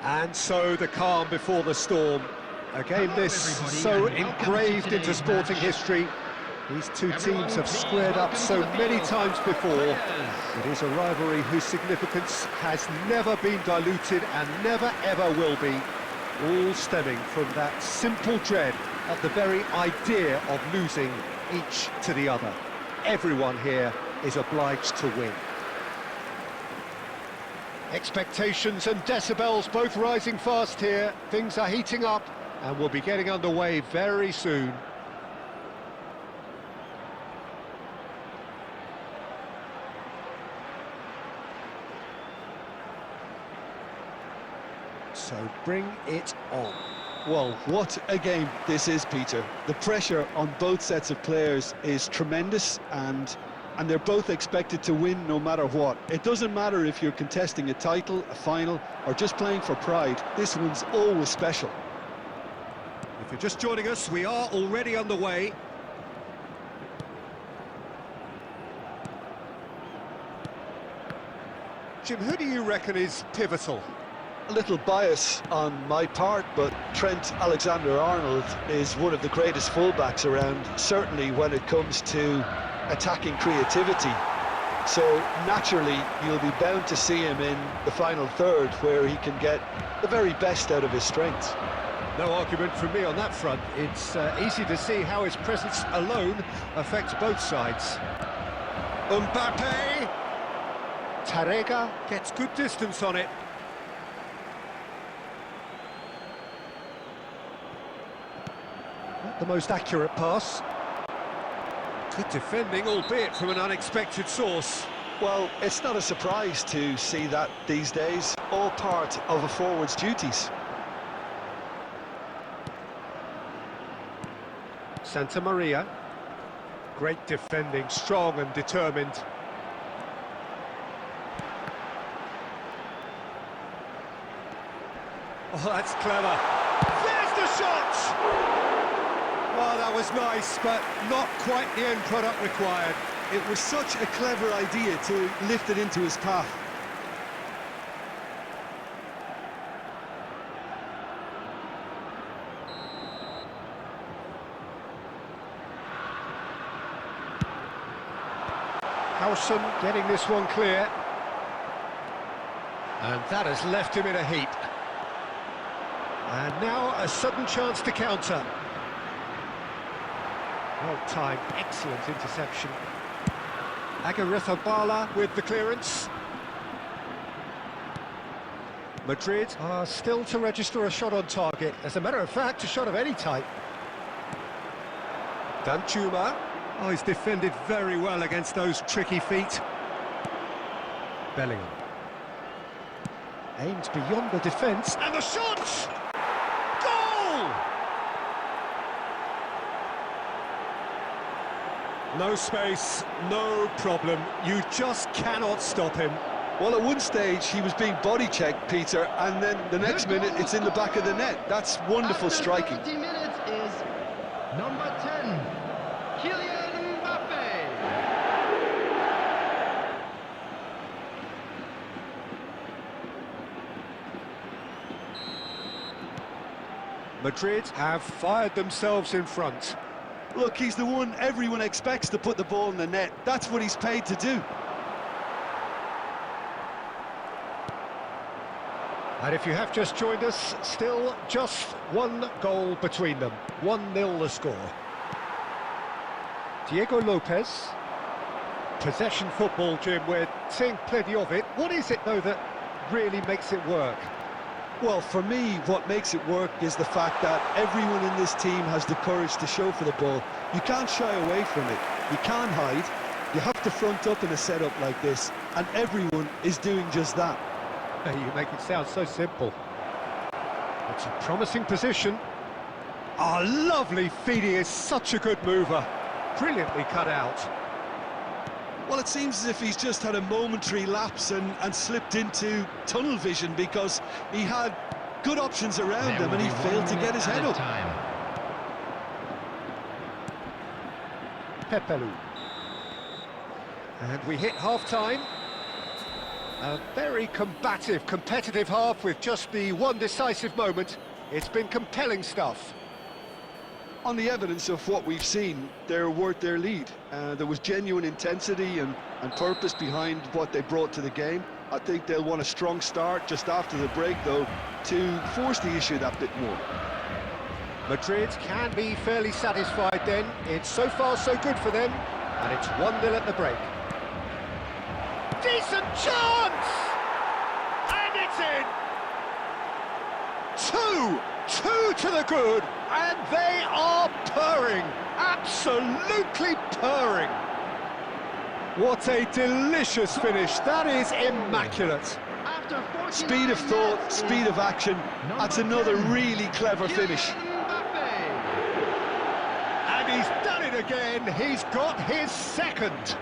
And so the calm before the storm. A game this so engraved into sporting history. These two teams have squared up so many times before. It is a rivalry whose significance has never been diluted and never ever will be. All stemming from that simple dread at the very idea of losing each to the other. Everyone here is obliged to win. Expectations and decibels both rising fast here. Things are heating up and we'll be getting underway very soon. So bring it on. Well, what a game this is, Peter. The pressure on both sets of players is tremendous, and they're both expected to win no matter what. It doesn't matter if you're contesting a title, a final, or just playing for pride. This one's always special. If you're just joining us, we are already underway. Jim, who do you reckon is pivotal? A little bias on my part, but Trent Alexander-Arnold is one of the greatest fullbacks around, certainly when it comes to attacking creativity. So naturally, you'll be bound to see him in the final third, where he can get the very best out of his strengths. No argument from me on that front. It's easy to see how his presence alone affects both sides. Mbappe! Tarega gets good distance on it. Not the most accurate pass. Good defending, albeit from an unexpected source. Well, it's not a surprise to see that these days, all part of a forward's duties. Santa Maria. Great defending, strong and determined. Oh, that's clever. There's the shot! Oh, that was nice, but not quite the end product required. It was such a clever idea to lift it into his path. Howson getting this one clear. And that has left him in a heap. And now a sudden chance to counter. Well timed, excellent interception. Aguirre-Bala with the clearance. Madrid are still to register a shot on target. As a matter of fact, a shot of any type. Danjuma. Oh, he's defended very well against those tricky feet. Bellingham. Aimed beyond the defence. And the shot! Goal! No space, no problem. You just cannot stop him. Well, at one stage he was being body checked, Peter, and then the next minute it's in the back of the net. That's wonderful striking. 30 minutes is number 10, Kylian Mbappe. Madrid have fired themselves in front. Look, he's the one everyone expects to put the ball in the net. That's what he's paid to do. And if you have just joined us, still just one goal between them. 1-0 the score. Diego Lopez. Possession football, Jim, we're seeing plenty of it. What is it, though, that really makes it work? Well, for me, what makes it work is the fact that everyone in this team has the courage to show for the ball. You can't shy away from it. You can't hide. You have to front up in a setup like this, and everyone is doing just that. You make it sound so simple. It's a promising position. Oh, lovely feed. He is such a good mover. Brilliantly cut out. Well, it seems as if he's just had a momentary lapse and slipped into tunnel vision, because he had good options around him and he failed to get his head up. Pepelu. And we hit half-time. A very combative, competitive half with just the one decisive moment. It's been compelling stuff. On the evidence of what we've seen, they're worth their lead. There was genuine intensity and purpose behind what they brought to the game. I think they'll want a strong start just after the break, though, to force the issue that bit more. Madrid can be fairly satisfied then. It's so far so good for them, and it's 1-0 at the break. Decent chance! And it's in! Two to the good, and they are purring, absolutely purring. What a delicious finish, that is immaculate. Speed of thought, speed of action, that's another really clever finish. And he's done it again, he's got his second.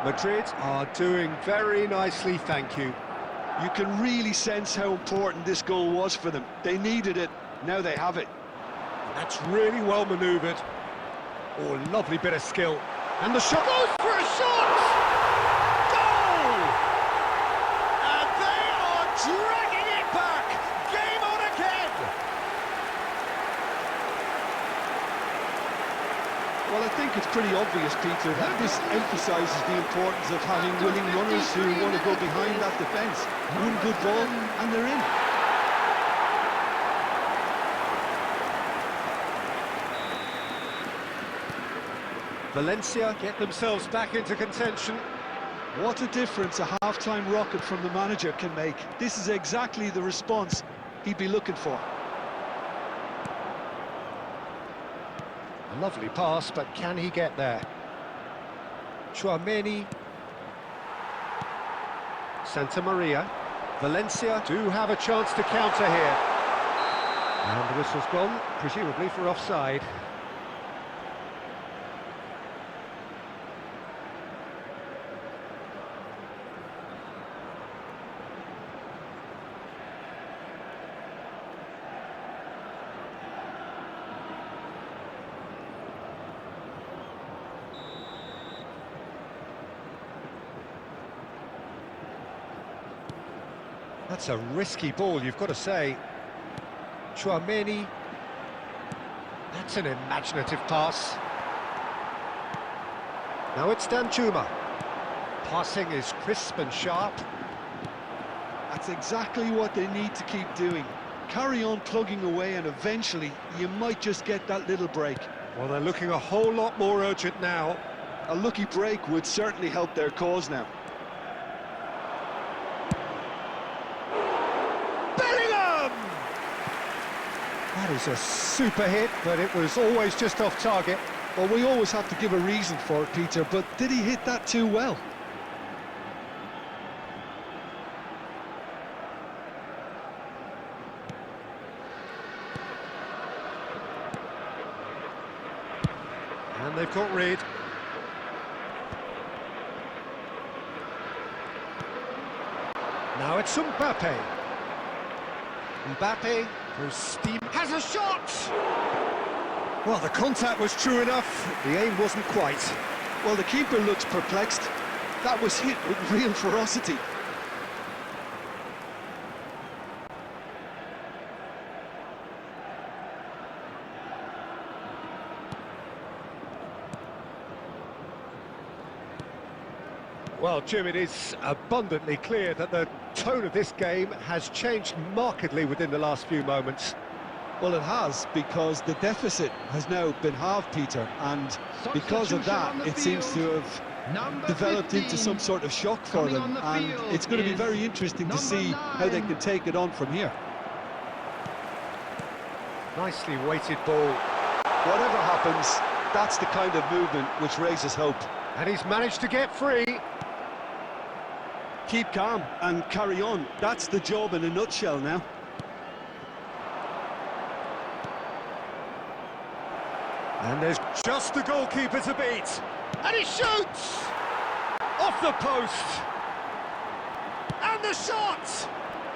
Madrid are doing very nicely, thank you. You can really sense how important this goal was for them. They needed it, now they have it. That's really well manoeuvred. Oh, lovely bit of skill. And the shot goes for a shot! Goal! And they are dragging it back! Game on again! Well, I think it's pretty obvious, Peter, that this emphasises the importance of having willing runners who want to go behind that defence. One good ball, and they're in. Valencia get themselves back into contention. What a difference a half-time rocket from the manager can make. This is exactly the response he'd be looking for. A lovely pass, but can he get there? Tchouaméni. Santa Maria. Valencia do have a chance to counter here. And the whistle's gone, presumably for offside. That's a risky ball, you've got to say. Tchouaméni. That's an imaginative pass. Now it's Danjuma. Passing is crisp and sharp. That's exactly what they need to keep doing. Carry on plugging away, and eventually you might just get that little break. Well, they're looking a whole lot more urgent now. A lucky break would certainly help their cause now. That is a super hit, but it was always just off target. Well, we always have to give a reason for it, Peter, but did he hit that too well? And they've got rid. Now it's Mbappe. Mbappe goes steam, has a shot! Well, the contact was true enough, the aim wasn't quite. Well, the keeper looks perplexed. That was hit with real ferocity. Well, Jim, it is abundantly clear that the tone of this game has changed markedly within the last few moments. Well, it has, because the deficit has now been halved, Peter, and because of that, it seems to have developed into some sort of shock for them, and it's going to be very interesting to see how they can take it on from here. Nicely weighted ball. Whatever happens, that's the kind of movement which raises hope. And he's managed to get free. Keep calm and carry on. That's the job in a nutshell now. And there's just the goalkeeper to beat. And he shoots! Off the post! And the shot!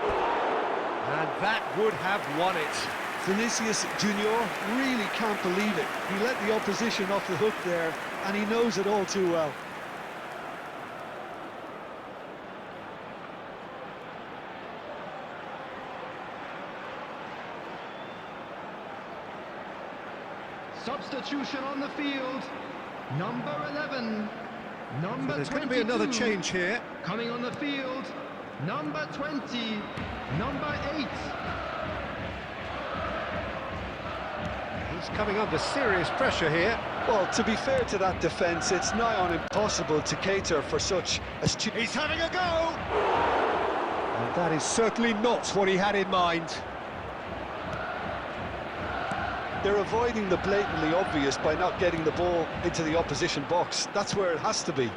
And that would have won it. Vinicius Junior really can't believe it. He let the opposition off the hook there, and he knows it all too well. Substitution on the field. Number 11. Number So there's 22. going to be another change here. Coming on the field. Number 20. Number 8. He's coming under serious pressure here. Well, to be fair to that defence, it's nigh on impossible to cater for such astute... He's having a go! And that is certainly not what he had in mind. They're avoiding the blatantly obvious by not getting the ball into the opposition box. That's where it has to be.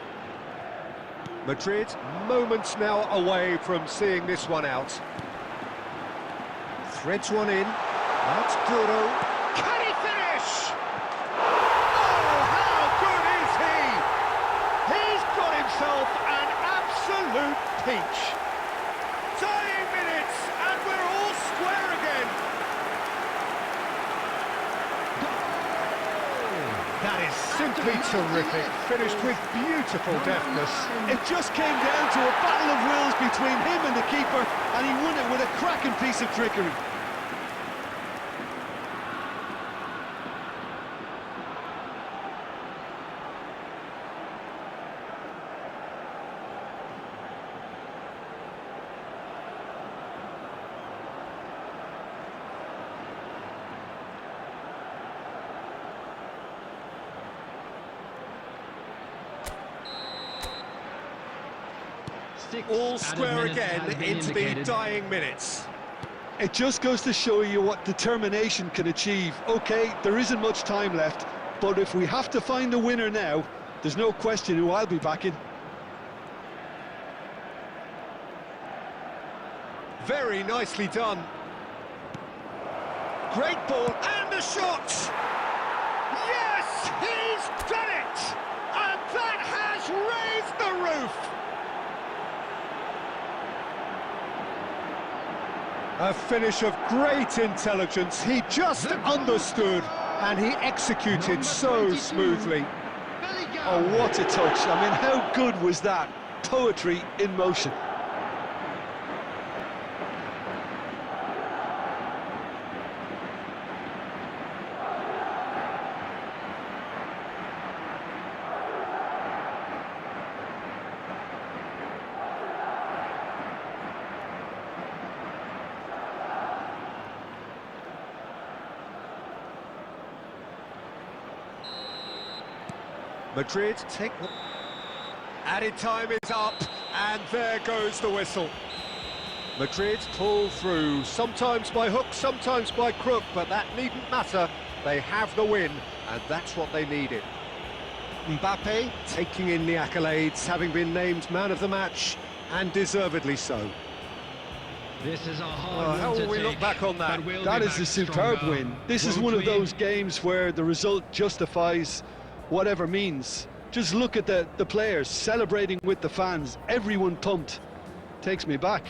Madrid, moments now away from seeing this one out. Threads one in. That's Duro. Can he finish? Oh, how good is he? He's got himself an absolute peach. Dying minutes, and we're all square again. That is simply terrific, finished with beautiful deftness. It just came down to a battle of wills between him and the keeper, and he won it with a cracking piece of trickery. All square again into the dying minutes. It just goes to show you what determination can achieve. OK, there isn't much time left, but if we have to find the winner now, there's no question who I'll be backing. Very nicely done. Great ball, and the shot! Yes, he's done it! And that has raised the roof! A finish of great intelligence. He just understood, and he executed so smoothly. Oh, what a touch. I mean, how good was that? Poetry in motion. Madrid take the... Added time is up, and there goes the whistle. Madrid pull through, sometimes by hook, sometimes by crook, but that needn't matter. They have the win, and that's what they needed. Mbappe taking in the accolades, having been named man of the match, and deservedly so. This is a hard how one to will we look take, back on that? That is a superb win. This is one of those games where the result justifies whatever means. Just look at the players celebrating with the fans, everyone pumped. Takes me back.